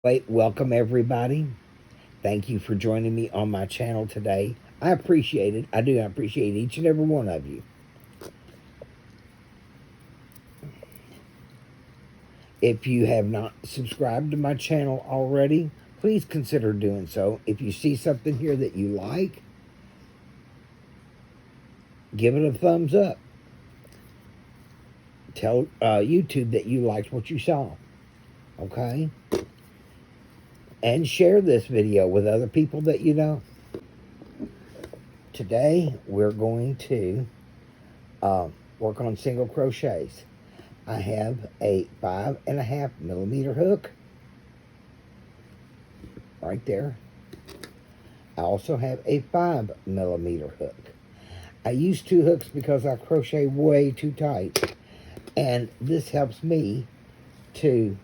Welcome everybody. Thank you for joining me on my channel today. I appreciate it. I do appreciate each and every one of you. If you have not subscribed to my channel already, please consider doing so. If you see something here that you like, give it a thumbs up. Tell YouTube that you liked what you saw. Okay? And share this video with other people that you know. Today, we're going to work on single crochets. I have a 5.5 millimeter hook right there. I also have a 5 millimeter hook. I use 2 hooks because I crochet way too tight, and this helps me to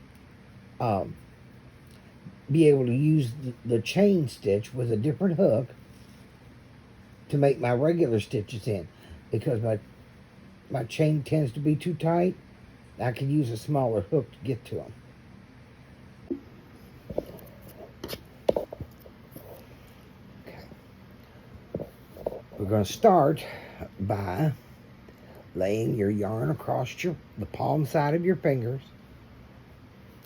be able to use the chain stitch with a different hook to make my regular stitches in, because my chain tends to be too tight. I can use a smaller hook to get to them. Okay. We're going to start by laying your yarn across the palm side of your fingers,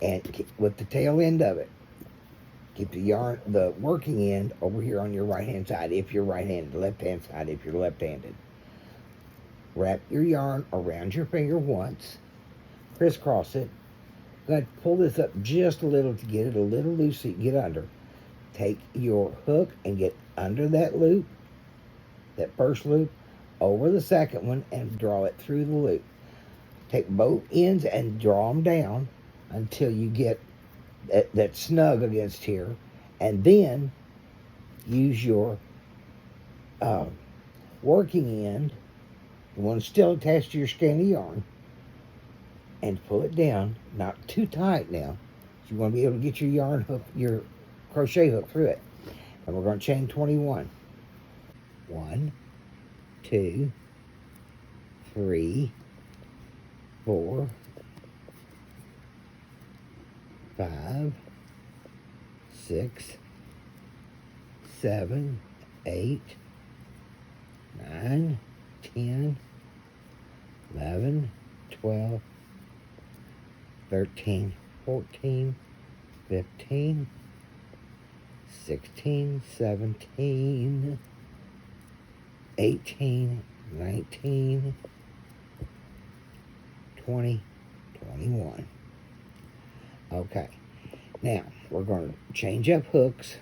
and with the tail end of it. Keep the working end over here on your right-hand side if you're right-handed, left-hand side if you're left-handed. Wrap your yarn around your finger once, crisscross it. Go ahead, pull this up just a little to get it a little loose so you can get under. Take your hook and get under that loop, that first loop, over the second one, and draw it through the loop. Take both ends and draw them down until you get that snug against here, and then use your working end, the one still attached to your skein of yarn, and pull it down, not too tight now. So you want to be able to get your yarn hook, your crochet hook through it. And we're going to chain 21. 1, 2, 3, 4, 5, 6, 7, 8, 9, 10, 11, 12, 13, 14, 15, 16, 17, 18, 19, 20, 21. Okay, now we're going to change up hooks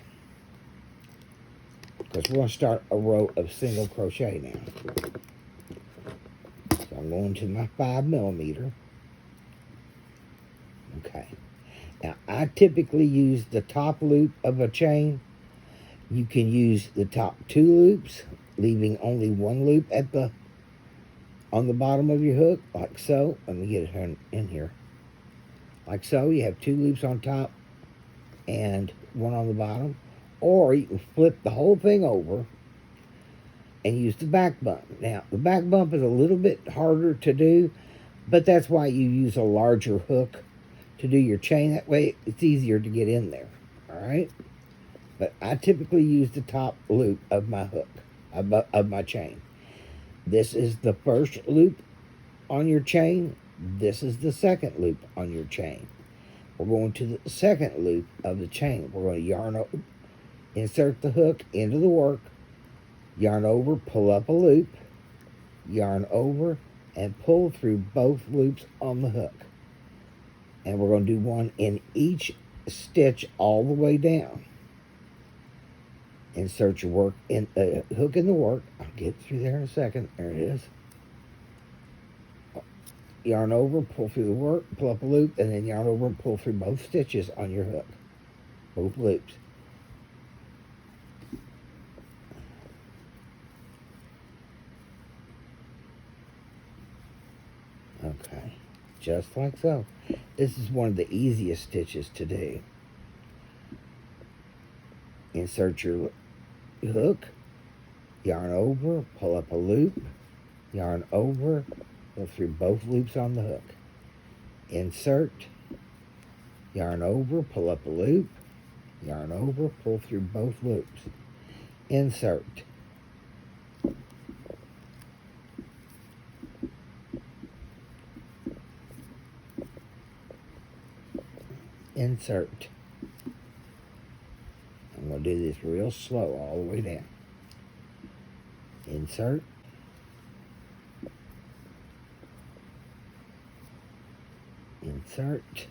because we're going to start a row of single crochet now. So I'm going to my 5 millimeter. Okay, now I typically use the top loop of a chain. You can use the top 2 loops, leaving only 1 loop on the bottom of your hook, like so. Let me get it in here. Like so. You have 2 loops on top and 1 on the bottom. Or you can flip the whole thing over and use the back bump. Now, the back bump is a little bit harder to do, but that's why you use a larger hook to do your chain. That way it's easier to get in there. Alright? But I typically use the top loop of my hook, of my chain. This is the first loop on your chain. This is the second loop on your chain. We're going to the second loop of the chain. We're going to yarn over, insert the hook into the work, yarn over, pull up a loop, yarn over, and pull through both loops on the hook. And we're going to do 1 in each stitch all the way down. Insert your hook in the work. I'll get through there in a second. There it is. Yarn over, pull through the work, pull up a loop, and then yarn over and pull through both stitches on your hook. Both loops. Okay, just like so. This is one of the easiest stitches to do. Insert your hook, yarn over, pull up a loop, yarn over, go through both loops on the hook. Insert, yarn over, pull up a loop, yarn over, pull through both loops, insert, insert. I'm going to do this real slow all the way down. Insert, insert,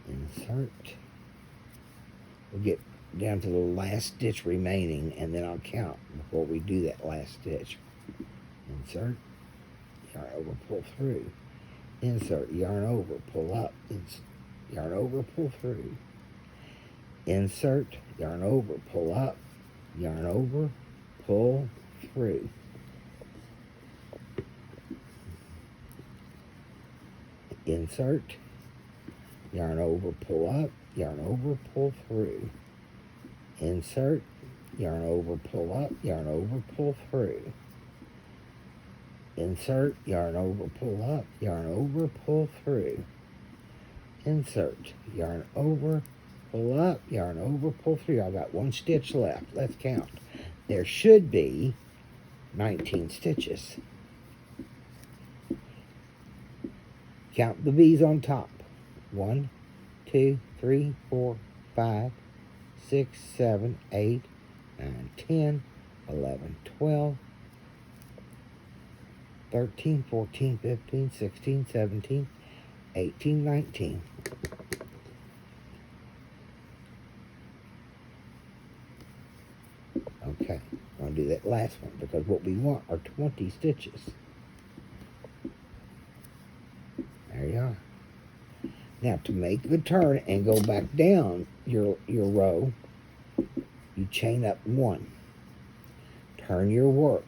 insert. We'll get down to the last stitch remaining, and then I'll count before we do that last stitch. Insert, yarn over, pull through, insert, yarn over, pull up, yarn over, pull through, insert, yarn over, pull up, yarn over, pull through, insert, yarn over, pull up, yarn over, pull through, insert, yarn over, pull up, yarn over, pull through, insert, yarn over, pull up, yarn over, pull through, insert, yarn over, pull up, yarn over, pull through. I've got one stitch left. Let's count. There should be 19 stitches. Count the bees on top. 1, 2, 3, 4, 5, 6, 7, 8, 9, 10, 11, 12, 13, 14, 15, 16, 17, 18, 19. Okay, I'm going to do that last one because what we want are 20 stitches. There you are. Now, to make the turn and go back down your row, you chain up 1. Turn your work.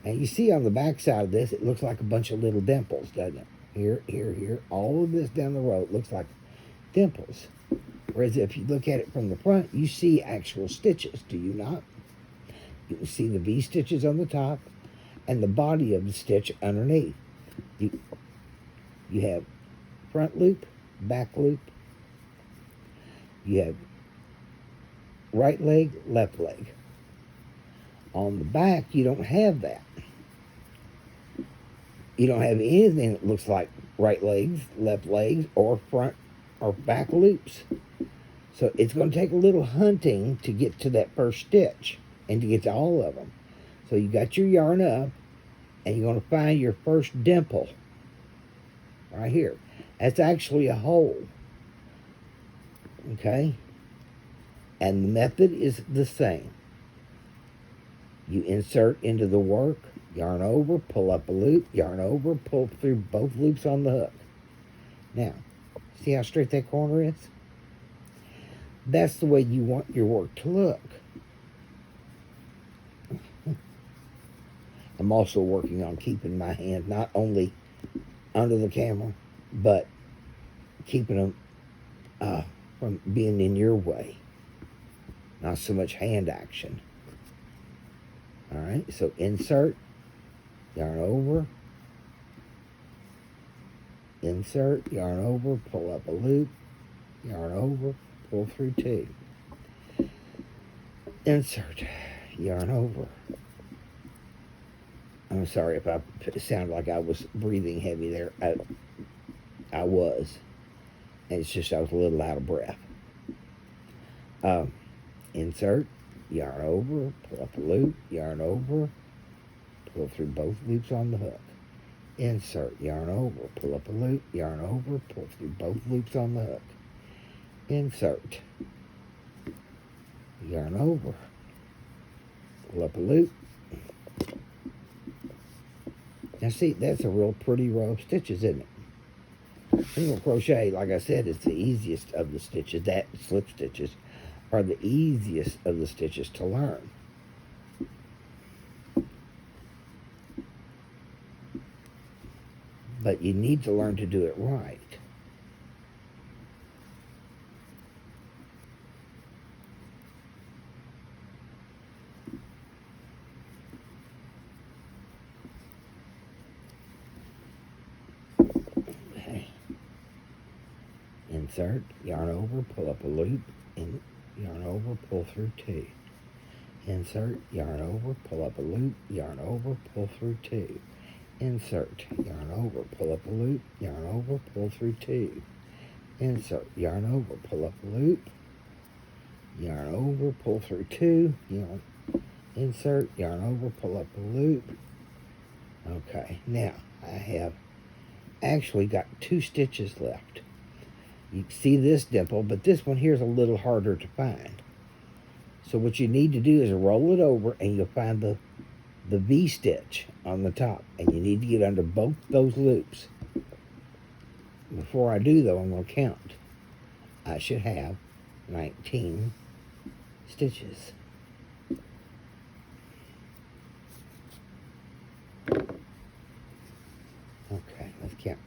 Now, you see on the back side of this, it looks like a bunch of little dimples, doesn't it? Here, here, here. All of this down the road looks like dimples. Whereas if you look at it from the front, you see actual stitches, do you not? You can see the V stitches on the top and the body of the stitch underneath. You have front loop, back loop. You have right leg, left leg. On the back, you don't have that. You don't have anything that looks like right legs, left legs, or front or back loops. So it's going to take a little hunting to get to that first stitch and to get to all of them. So you got your yarn up, and you're going to find your first dimple right here. That's actually a hole. Okay? And the method is the same. You insert into the work, yarn over, pull up a loop, yarn over, pull through both loops on the hook. Now, see how straight that corner is? That's the way you want your work to look. I'm also working on keeping my hand not only under the camera, but keeping them from being in your way. Not so much hand action. All right, so insert, yarn over, insert, yarn over, pull up a loop, yarn over, pull through 2. Insert, yarn over. I'm sorry if I sounded like I was breathing heavy there. I was. And it's just I was a little out of breath. Insert, yarn over, pull up a loop, yarn over, pull through both loops on the hook. Insert, yarn over, pull up a loop, yarn over, pull through both loops on the hook. Insert, yarn over, pull up a loop. Now see, that's a real pretty row of stitches, isn't it? Single crochet, like I said, is the easiest of the stitches. That slip stitches are the easiest of the stitches to learn. But you need to learn to do it right. insert, yarn over, pull up a loop, and yarn over, pull through 2. Insert, yarn over, pull up a loop, yarn over, pull through 2. Insert, yarn over, pull up a loop, yarn over, pull through 2. Insert, yarn over, pull up a loop, yarn over, pull through 2. Insert, yarn over, pull up a loop. Okay, now I have actually got 2 stitches left. You can see this dimple, but this one here is a little harder to find. So what you need to do is roll it over, and you'll find the V stitch on the top, and you need to get under both those loops. Before I do, though, I'm going to count. I should have 19 stitches. Okay, let's count.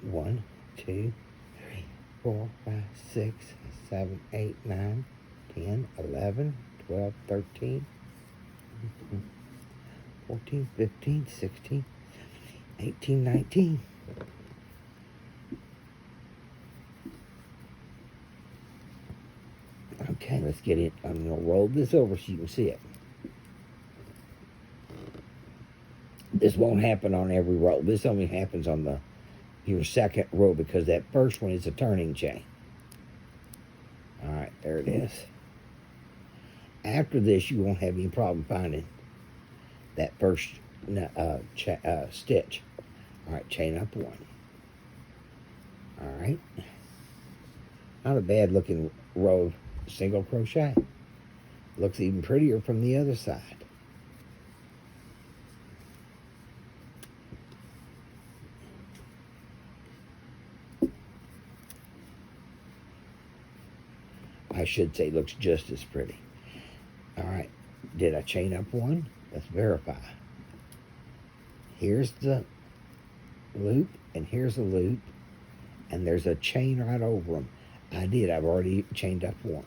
1, 2, 3, 4, 5, 6, 7, 8, 9, 10, 11, 12, 13, 14, 15, 16, 18, 19. Okay, let's get it. I'm going to roll this over so you can see it. This won't happen on every row. This only happens on your second row because that first one is a turning chain. All right, there it is. After this, you won't have any problem finding that first stitch. All right, chain up 1. All right. Not a bad looking row of single crochet. Looks even prettier from the other side. I should say looks just as pretty. All right, did I chain up 1? Let's verify. Here's the loop, and here's a loop, and there's a chain right over them. I did. I've already chained up 1.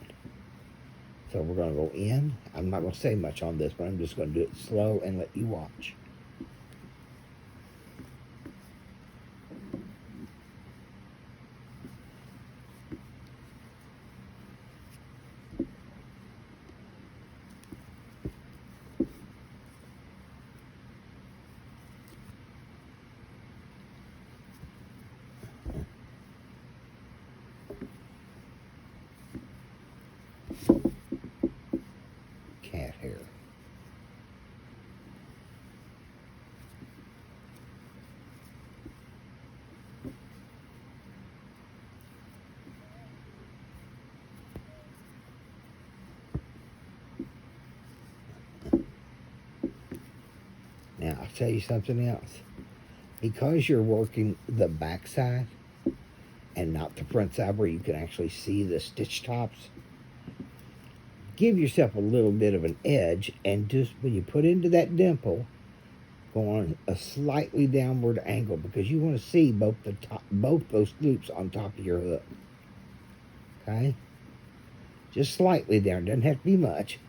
So we're going to go in. I'm not going to say much on this, but I'm just going to do it slow and let you watch. Cat hair. Now, I'll tell you something else. Because you're working the back side and not the front side where you can actually see the stitch tops, give yourself a little bit of an edge, and just when you put into that dimple, go on a slightly downward angle because you want to see both those loops on top of your hook. Okay? Just slightly down. Doesn't have to be much.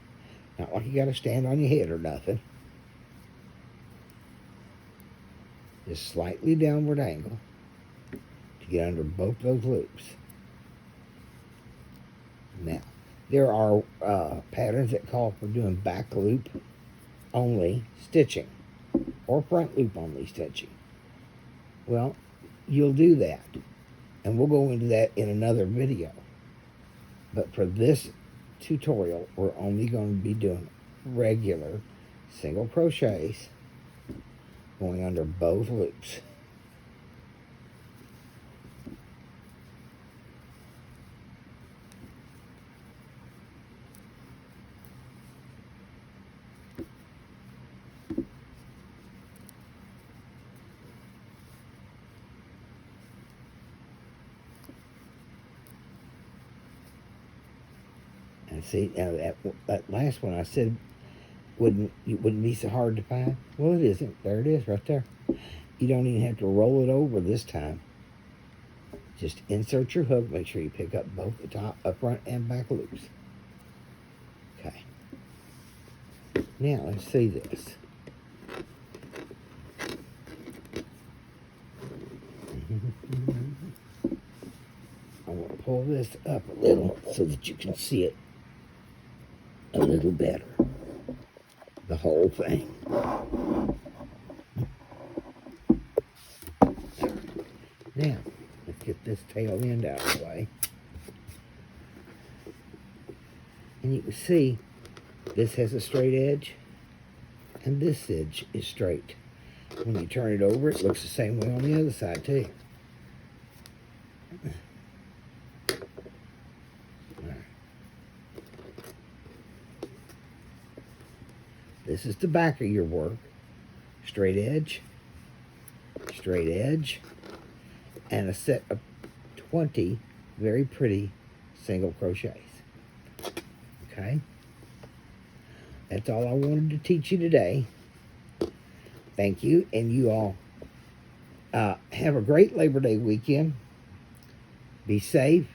Not like you got to stand on your head or nothing. Just slightly downward angle to get under both those loops. Now, there are patterns that call for doing back loop only stitching or front loop only stitching. Well, you'll do that, and we'll go into that in another video. But for this tutorial, we're only going to be doing regular single crochets going under both loops. And see, now that last one I said it wouldn't be so hard to find. Well, it isn't. There it is right there. You don't even have to roll it over this time. Just insert your hook. Make sure you pick up both the top, front, and back loops. Okay. Now let's see this. pull this up a little so that you can see it a little better. The whole thing. Now, let's get this tail end out of the way. And you can see this has a straight edge and this edge is straight. When you turn it over, it looks the same way on the other side too. This is the back of your work. Straight edge, and a set of 20 very pretty single crochets. Okay? That's all I wanted to teach you today. Thank you, and you all have a great Labor Day weekend. Be safe.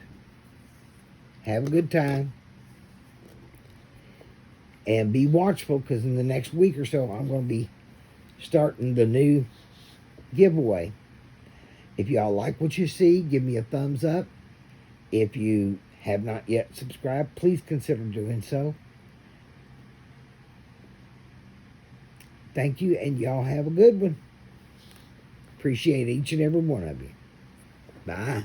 Have a good time. And be watchful, because in the next week or so, I'm going to be starting the new giveaway. If y'all like what you see, give me a thumbs up. If you have not yet subscribed, please consider doing so. Thank you, and y'all have a good one. Appreciate each and every one of you. Bye.